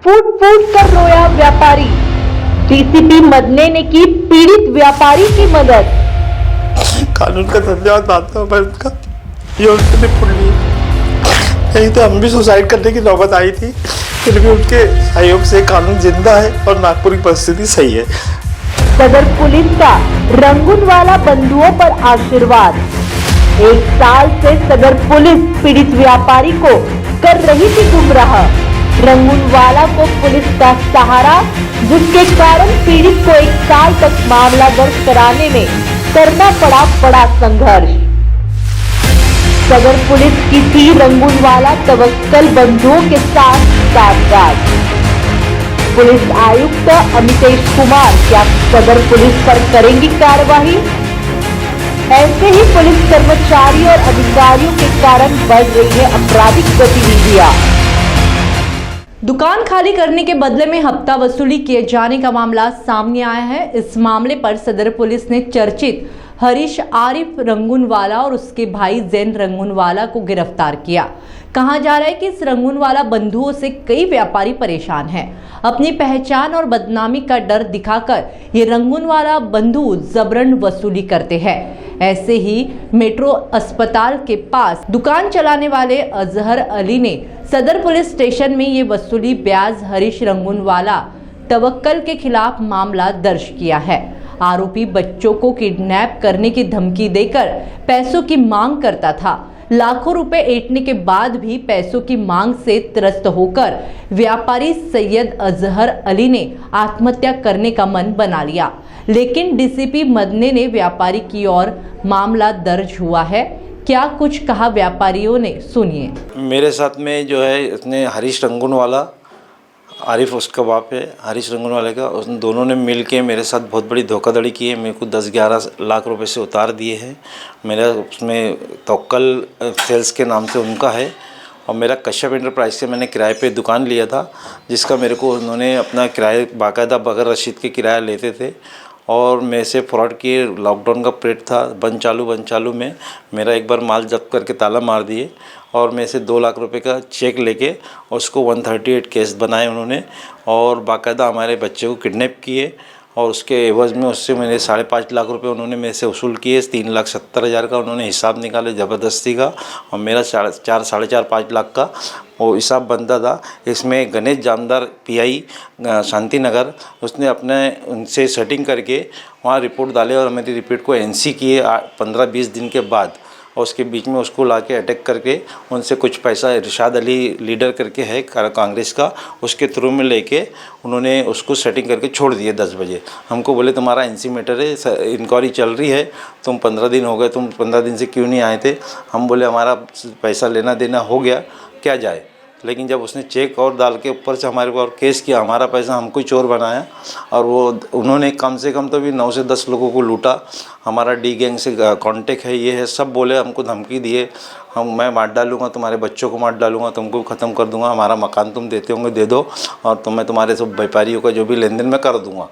फूट फूट कर रोया व्यापारी। डीसीपी मदने ने की पीड़ित व्यापारी की मदद। कानून का धन्यवाद मानता हूँ मैं उनका, ये उन्होंने पुल लिया। नहीं तो हम भी सुसाइड करने की नौबत आई थी, फिर भी उनके सहयोग से कानून जिंदा है और नागपुर की परिस्थिति सही है। सदर पुलिस का रंगूनवाला बंधुओं पर आशीर्वाद। 1 साल से सदर पुलिस पीड़ित व्यापारी को कर रही थी गुमराह। रंगूनवाला को पुलिस का सहारा, जिसके कारण पीड़ित को 1 साल तक मामला दर्ज कराने में करना पड़ा बड़ा संघर्ष। सदर पुलिस की थी रंगूनवाला तवक्कल बंधुओं के साथ साथ। पुलिस आयुक्त अमितेश कुमार क्या सदर पुलिस पर करेंगी कार्रवाई? ऐसे ही पुलिस कर्मचारी और अधिकारियों के कारण बढ़ रही है आपराधिक गतिविधियां। दुकान खाली करने के बदले में हफ्ता वसूली किए जाने का मामला सामने आया है। इस मामले पर सदर पुलिस ने चर्चित हरीश आरिफ रंगूनवाला और उसके भाई जैन रंगूनवाला को गिरफ्तार किया। कहा जा रहा है कि इस रंगूनवाला बंधुओं से कई व्यापारी परेशान हैं। अपनी पहचान और बदनामी का डर दिखाकर ये रंगूनवाला बंधु जबरन वसूली करते हैं। ऐसे ही मेट्रो अस्पताल के पास दुकान चलाने वाले अजहर अली ने सदर पुलिस स्टेशन में ये वसूली ब्याज हरीश रंगूनवाला तवक्कल के खिलाफ मामला दर्ज किया है। आरोपी बच्चों को किडनैप करने की धमकी देकर पैसों की मांग करता था। लाखों रुपए ऐंठने के बाद भी पैसों की मांग से त्रस्त होकर व्यापारी सैयद अजहर अली ने आत्महत्या करने का मन बना लिया। लेकिन डीसीपी मदने ने व्यापारी की ओर मामला दर्ज हुआ है। क्या कुछ कहा व्यापारियों ने, सुनिए। मेरे साथ में जो है इसने हरीश रंगूनवाला, आरिफ उसका बाप है, हरीश रंगूनवाले का, उन दोनों ने मिल के मेरे साथ बहुत बड़ी धोखाधड़ी की है। मेरे को 10-11 लाख रुपए से उतार दिए हैं। मेरा उसमें तवक्कल सेल्स के नाम से उनका है और मेरा कश्यप एंटरप्राइज से मैंने किराए पे दुकान लिया था, जिसका मेरे को उन्होंने अपना किराया बाकायदा बगैर रसीद के किराया लेते थे और मेरे से फ्रॉड किए। लॉकडाउन का पीरियड था, बंद चालू में मेरा एक बार माल जब्त करके ताला मार दिए और मेरे से 2 लाख रुपए का चेक लेके उसको 138 केस बनाए उन्होंने और बाकायदा हमारे बच्चे को किडनैप किए और उसके एवज़ में उससे मैंने 5.5 लाख रुपए उन्होंने मेरे से वसूल किए। 3,70,000 का उन्होंने हिसाब निकाले ज़बरदस्ती का और मेरा 4-5 लाख का वो हिसाब बनता था। इसमें गणेश जामदार पीआई शांति नगर, उसने अपने उनसे सेटिंग करके वहाँ रिपोर्ट डाले और मेरी रिपोर्ट को एनसी किए 15-20 दिन के बाद और उसके बीच में उसको लाके अटैक करके उनसे कुछ पैसा इरशाद अली लीडर करके है कांग्रेस का, उसके थ्रू में लेके उन्होंने उसको सेटिंग करके छोड़ दिए 10 बजे। हमको बोले तुम्हारा एनसी मैटर है, इंक्वायरी चल रही है, तुम 15 दिन हो गए, तुम 15 दिन से क्यों नहीं आए थे? हम बोले हमारा पैसा लेना देना हो गया, क्या जाए। लेकिन जब उसने चेक और डाल के ऊपर से हमारे ऊपर केस किया, हमारा पैसा हमको ही चोर बनाया और वो उन्होंने कम से कम तो भी 9 से 10 लोगों को लूटा। हमारा डी गैंग से कांटेक्ट है, ये है, सब बोले, हमको धमकी दिए, मैं मार डालूंगा, तुम्हारे बच्चों को मार डालूंगा, तुमको ख़त्म कर दूंगा, हमारा मकान तुम देते होंगे दे दो और मैं तुम्हारे सब व्यापारियों का जो भी लेन देन मैं कर दूँगा।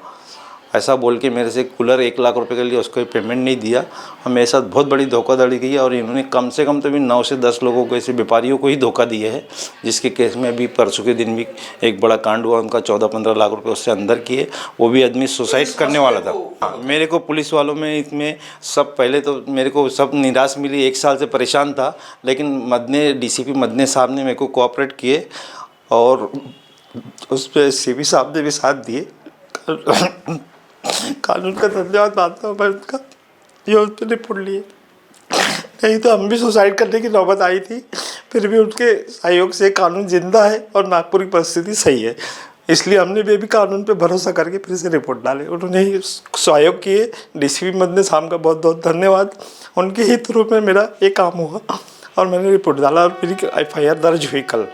ऐसा बोल के मेरे से कूलर 1 लाख रुपए के लिए उसको पेमेंट नहीं दिया। हम मेरे साथ बहुत बड़ी धोखाधड़ी की और इन्होंने कम से कम तो भी 9 से 10 लोगों को, ऐसे व्यापारियों को ही धोखा दिए है, जिसके केस में अभी परसों के दिन भी एक बड़ा कांड हुआ। उनका 14-15 लाख रुपए उससे अंदर किए। वो भी आदमी सुसाइड करने वाला था। मेरे को पुलिस वालों में इसमें सब पहले तो मेरे को सब निराश मिली, 1 साल से परेशान था, लेकिन मदने डीसीपी मदने साहब ने मेरे को कोऑपरेट किए और उस पर सीपी साहब ने भी साथ दिए। कानून का धन्यवाद मानता हूँ मैं उनका, ये उन्होंने पुल लिए। नहीं तो हम भी सुसाइड करने की नौबत आई थी, फिर भी उनके सहयोग से कानून जिंदा है और नागपुर की परिस्थिति सही है, इसलिए हमने भी अभी कानून पे भरोसा करके फिर से रिपोर्ट डाले। उन्होंने ही सहयोग किए। डीसीपी मदने साहब का बहुत बहुत धन्यवाद। उनके ही थ्रू में मेरा ये काम हुआ और मैंने रिपोर्ट डाला और मेरी FIR दर्ज हुई कल।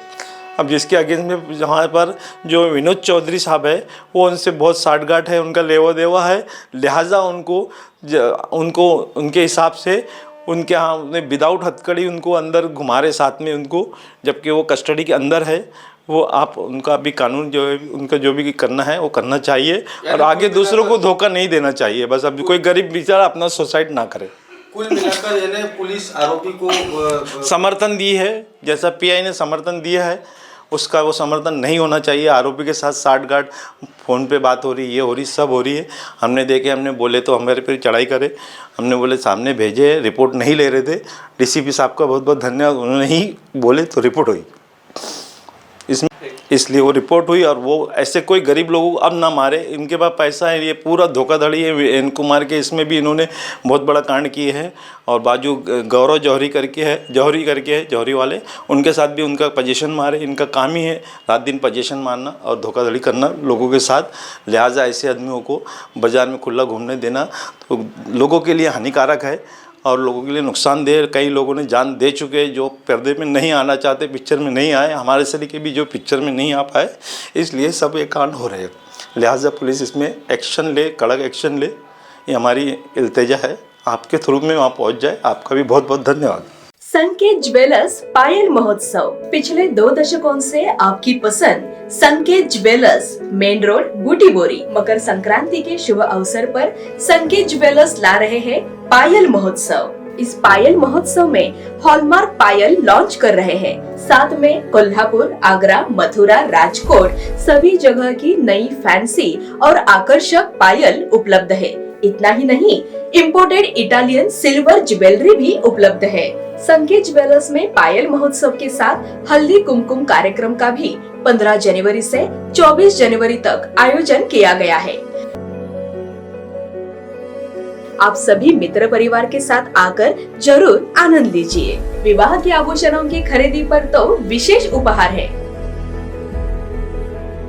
अब जिसके अगेंस्ट में जहाँ पर जो विनोद चौधरी साहब है, वो उनसे बहुत साठगांठ है, उनका लेवा देवा है, लिहाजा उनको उनके हिसाब से उनके यहाँ विदाउट हथकड़ी उनको अंदर घुमा रहे साथ में उनको, जबकि वो कस्टडी के अंदर है। वो आप उनका भी कानून जो है उनका जो भी करना है वो करना चाहिए और आगे दूसरों को धोखा नहीं देना चाहिए। बस अब कोई गरीब बेचारा अपना सुसाइड ना करे। कुल मिलाकर यानी पुलिस आरोपी को समर्थन दी है, जैसा पीआई ने समर्थन दिया है उसका वो समर्थन नहीं होना चाहिए। आरोपी के साथ साठगांठ, फ़ोन पे बात हो रही, ये हो रही, सब हो रही है। हमने देखे, हमने बोले तो हमारे पे चढ़ाई करे, हमने बोले सामने भेजे, रिपोर्ट नहीं ले रहे थे। डीसीपी साहब का बहुत बहुत धन्यवाद, उन्होंने ही बोले तो रिपोर्ट हुई, इसलिए वो रिपोर्ट हुई। और वो ऐसे कोई गरीब लोगों को अब ना मारे, इनके पास पैसा है, ये पूरा धोखाधड़ी है। इनको मार के इसमें भी इन्होंने बहुत बड़ा कांड किए हैं। और बाजू गौरव जौहरी करके है, जौहरी वाले, उनके साथ भी उनका पोजीशन मारे। इनका काम ही है रात दिन पोजीशन मारना और धोखाधड़ी करना लोगों के साथ। लिहाजा ऐसे आदमियों को बाज़ार में खुला घूमने देना तो लोगों के लिए हानिकारक है और लोगों के लिए नुकसानदेह। कई लोगों ने जान दे चुके, जो पर्दे में नहीं आना चाहते, पिक्चर में नहीं आए, हमारे सभी के भी जो पिक्चर में नहीं आ पाए, इसलिए सब ये कांड हो रहे हैं। लिहाजा पुलिस इसमें एक्शन ले, कड़क एक्शन ले, ये हमारी इल्तिजा है। आपके थ्रू में वहाँ पहुँच जाए। आपका भी बहुत बहुत धन्यवाद। संकेत ज्वेलर्स पायल महोत्सव पिछले 2 दशकों से आपकी पसंद संकेत ज्वेलर्स, मेन रोड, बूटी बोरी। मकर संक्रांति के शुभ अवसर पर संकेत ज्वेलर्स ला रहे हैं पायल महोत्सव। इस पायल महोत्सव में हॉलमार्क पायल लॉन्च कर रहे हैं। साथ में कोल्हापुर, आगरा, मथुरा, राजकोट सभी जगह की नई फैंसी और आकर्षक पायल उपलब्ध है। इतना ही नहीं, इम्पोर्टेड इटालियन सिल्वर ज्वेलरी भी उपलब्ध है। संकेत ज्वेलर्स में पायल महोत्सव के साथ हल्दी कुमकुम कार्यक्रम का भी 15 जनवरी से 24 जनवरी तक आयोजन किया गया है। आप सभी मित्र परिवार के साथ आकर जरूर आनंद लीजिए। विवाह के आभूषणों की खरीदी पर तो विशेष उपहार है।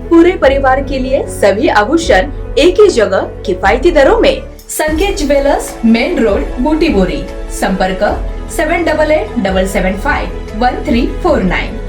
पूरे परिवार के लिए सभी आभूषण एक ही जगह किफायती दरों में। संकेत ज्वेलर्स, मेन रोड, बूटी बोरी। संपर्क 7887751349।